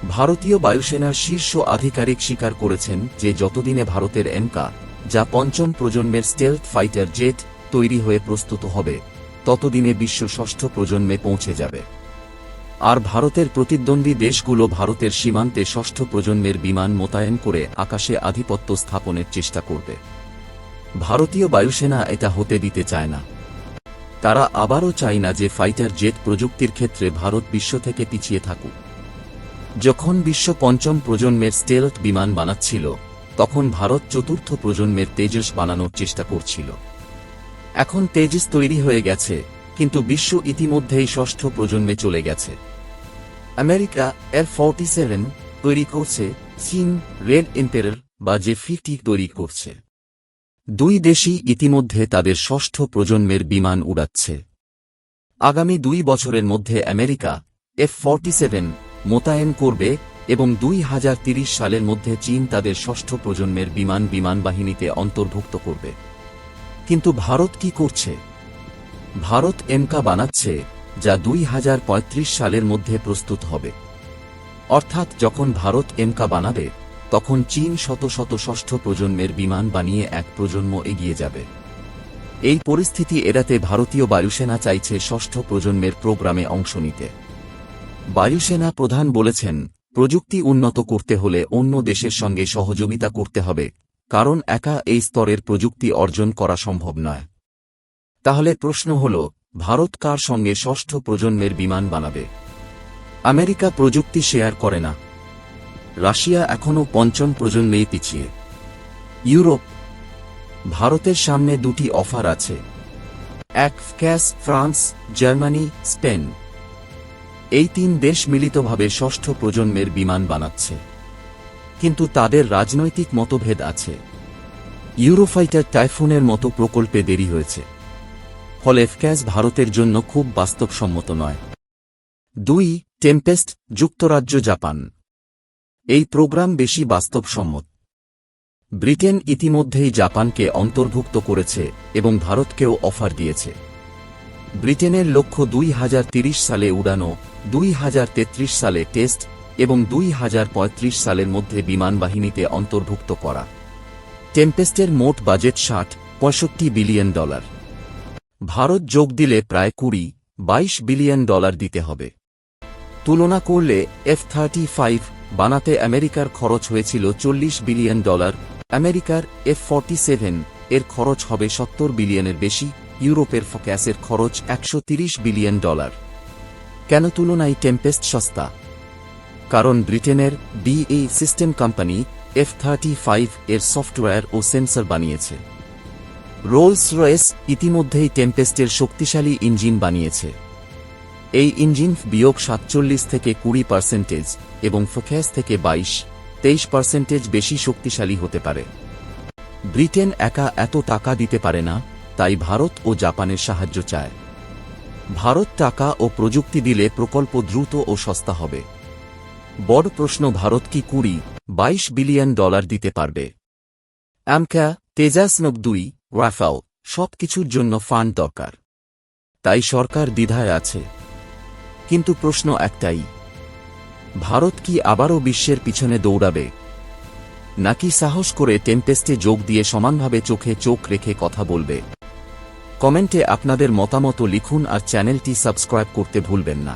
ভারতীয় বায়ুসেনার শীর্ষ আধিকারিক স্বীকার করেছেন যে যতদিনে ভারতের এমকা, যা পঞ্চম প্রজন্মের স্টেলথ ফাইটার জেট তৈরি হয়ে প্রস্তুত হবে, ততদিনে বিশ্ব ষষ্ঠ প্রজন্মে পৌঁছে যাবে। আর ভারতের প্রতিদ্বন্দ্বী দেশগুলো ভারতের সীমান্তে ষষ্ঠ প্রজন্মের বিমান মোতায়েন করে আকাশে আধিপত্য স্থাপনের চেষ্টা করবে। ভারতীয় বায়ুসেনা এটা হতে দিতে চায় না। তারা আবারও চায় না যে ফাইটার জেট প্রযুক্তির ক্ষেত্রে ভারত বিশ্ব থেকে পিছিয়ে থাকুক। যখন বিশ্ব পঞ্চম প্রজন্মের স্টেলথ বিমান বানাচ্ছিল, তখন ভারত চতুর্থ প্রজন্মের তেজস বানানোর চেষ্টা করছিল। এখন তেজস তৈরি হয়ে গেছে, কিন্তু বিশ্ব ইতিমধ্যেই ষষ্ঠ প্রজন্মে চলে গেছে। আমেরিকা F-47 তৈরি করছে, চীন রেড এম্পায়ার বা J-50 তৈরি করছে। দুই দেশই ইতিমধ্যে তাদের ষষ্ঠ প্রজন্মের বিমান উড়াচ্ছে। আগামী 2 বছরের মধ্যে আমেরিকা F-47 মোতায়েন করবে এবং 2030 সালের মধ্যে চীন তাদের ষষ্ঠ প্রজন্মের বিমান বাহিনীতে অন্তর্ভুক্ত করবে। কিন্তু ভারত কি করছে? ভারত এমকা বানাচ্ছে, যা 2035 সালের মধ্যে প্রস্তুত হবে। অর্থাৎ যখন ভারত এমকা বানাবে, তখন চীন শত শত ষষ্ঠ প্রজন্মের বিমান বানিয়ে এক প্রজন্ম এগিয়ে যাবে। এই পরিস্থিতি এড়াতে ভারতীয় বায়ুসেনা চাইছে ষষ্ঠ প্রজন্মের প্রোগ্রামে অংশ নিতে। বায়ুসেনা প্রধান বলেছেন, প্রযুক্তি উন্নত করতে হলে অন্য দেশের সঙ্গে সহযোগিতা করতে হবে, কারণ একা এই স্তরের প্রযুক্তি অর্জন করা সম্ভব নয়। তাহলে প্রশ্ন হল, ভারত কার সঙ্গে ষষ্ঠ প্রজন্মের বিমান বানাবে? আমেরিকা প্রযুক্তি শেয়ার করে না। রাশিয়া এখনও পঞ্চম প্রজন্মেই পিছিয়ে। ইউরোপ। ভারতের সামনে দুটি অফার আছে। এক, ফ্রান্স, জার্মানি, স্পেন। এই 3 দেশ মিলিতভাবে ষষ্ঠ প্রজন্মের বিমান বানাচ্ছে, কিন্তু তাদের রাজনৈতিক মতভেদ আছে। ইউরোফাইটার টাইফুনের মতো প্রকল্পে দেরি হয়েছে, ফলে এফক্যাস ভারতের জন্য খুব বাস্তবসম্মত নয়। 2, টেম্পেস্ট, যুক্তরাজ্য, জাপান। এই প্রোগ্রাম বেশি বাস্তবসম্মত। ব্রিটেন ইতিমধ্যেই জাপানকে অন্তর্ভুক্ত করেছে এবং ভারতকেও অফার দিয়েছে। ব্রিটেনের লক্ষ্য 2030 সালে উড়ানো, 2033 সালে টেস্ট এবং 2035 সালের মধ্যে বিমান বাহিনীতে অন্তর্ভুক্ত করা। টেম্পেস্টের মোট বাজেট $60-65 বিলিয়ন। ভারত যোগ দিলে প্রায় $20-22 বিলিয়ন দিতে হবে। তুলনা করলে F-35 বানাতে আমেরিকার খরচ হয়েছিল $40 বিলিয়ন। আমেরিকার F-47 এর খরচ হবে $70 বিলিয়নের বেশি। ইউরোপের ফোকাসের খরচ $130 বিলিয়ন। কেন তুলনায় টেম্পেস্ট সস্তা? কারণ ব্রিটেনের BAE সিস্টেম কোম্পানি F-35 এর সফটওয়্যার ও সেন্সর বানিয়েছে। রোলস রয়েস ইতিমধ্যেই টেম্পেস্টের শক্তিশালী ইঞ্জিন বানিয়েছে। এই ইঞ্জিন বিয়োগ 47 থেকে 20% এবং ফোকাস থেকে 22-23% বেশি শক্তিশালী হতে পারে। ব্রিটেন একা এত টাকা দিতে পারে না, তাই ভারত ও জাপানের সাহায্য চায়। ভারত টাকা ও প্রযুক্তি দিলে প্রকল্প দ্রুত ও সস্তা হবে। বড় প্রশ্ন, ভারত কি $20-22 বিলিয়ন দিতে পারবে? আমকা, তেজাস 92, রাফাল সবকিছুর জন্য ফান্ড দরকার, তাই সরকার দ্বিধায় আছে। কিন্তু প্রশ্ন একটাই, ভারত কি আবারও বিশ্বের পিছনে দৌড়াবে, নাকি সাহস করে টেম্পেস্টে যোগ দিয়ে সমানভাবে চোখে চোখ রেখে কথা বলবে? কমেন্টে আপনাদের মতামত লিখুন আর চ্যানেলটি সাবস্ক্রাইব করতে ভুলবেন না।